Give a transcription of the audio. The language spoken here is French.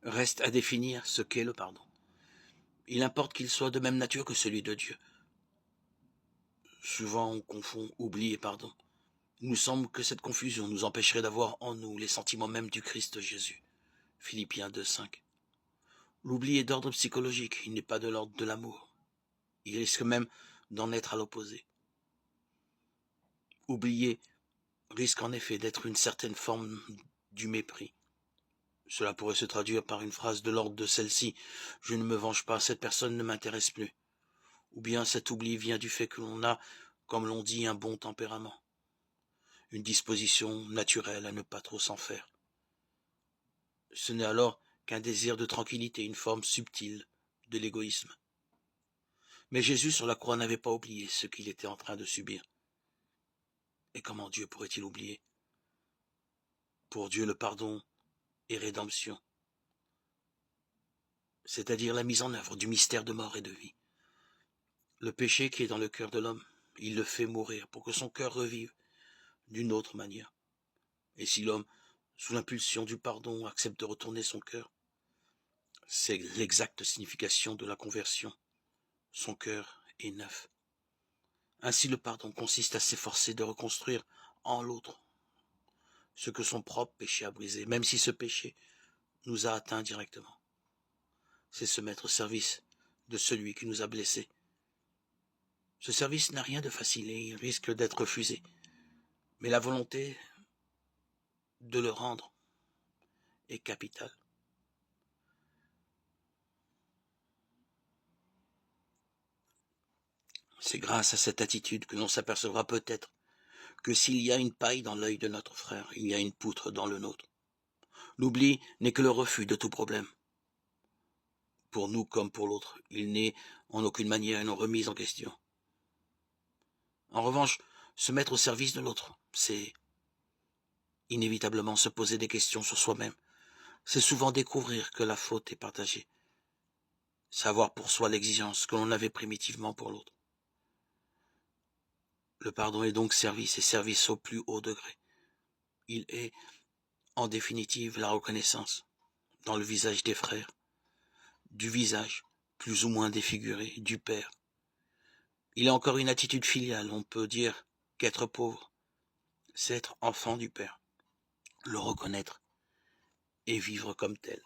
Reste à définir ce qu'est le pardon. Il importe qu'il soit de même nature que celui de Dieu. Souvent on confond oubli et pardon. Il nous semble que cette confusion nous empêcherait d'avoir en nous les sentiments mêmes du Christ Jésus. Philippiens 2,5. L'oubli est d'ordre psychologique, il n'est pas de l'ordre de l'amour. Il risque même d'en être à l'opposé. Oublier risque en effet d'être une certaine forme du mépris. Cela pourrait se traduire par une phrase de l'ordre de celle-ci: « Je ne me venge pas, cette personne ne m'intéresse plus ». Ou bien cet oubli vient du fait que l'on a, comme l'on dit, un bon tempérament, une disposition naturelle à ne pas trop s'en faire. Ce n'est alors qu'un désir de tranquillité, une forme subtile de l'égoïsme. Mais Jésus sur la croix n'avait pas oublié ce qu'il était en train de subir. Et comment Dieu pourrait-il oublier? Pour Dieu, le pardon est rédemption, c'est-à-dire la mise en œuvre du mystère de mort et de vie. Le péché qui est dans le cœur de l'homme, il le fait mourir pour que son cœur revive d'une autre manière. Et si l'homme, sous l'impulsion du pardon, accepte de retourner son cœur, c'est l'exacte signification de la conversion. Son cœur est neuf. Ainsi le pardon consiste à s'efforcer de reconstruire en l'autre ce que son propre péché a brisé, même si ce péché nous a atteints directement. C'est se mettre au service de celui qui nous a blessés. Ce service n'a rien de facile et il risque d'être refusé. Mais la volonté de le rendre est capitale. C'est grâce à cette attitude que l'on s'apercevra peut-être que s'il y a une paille dans l'œil de notre frère, il y a une poutre dans le nôtre. L'oubli n'est que le refus de tout problème. Pour nous comme pour l'autre, il n'est en aucune manière une remise en question. En revanche, se mettre au service de l'autre, c'est inévitablement se poser des questions sur soi-même. C'est souvent découvrir que la faute est partagée. Savoir pour soi l'exigence que l'on avait primitivement pour l'autre. Le pardon est donc service et service au plus haut degré. Il est, en définitive, la reconnaissance, dans le visage des frères, du visage, plus ou moins défiguré, du Père. Il est encore une attitude filiale, on peut dire qu'être pauvre, c'est être enfant du Père, le reconnaître et vivre comme tel.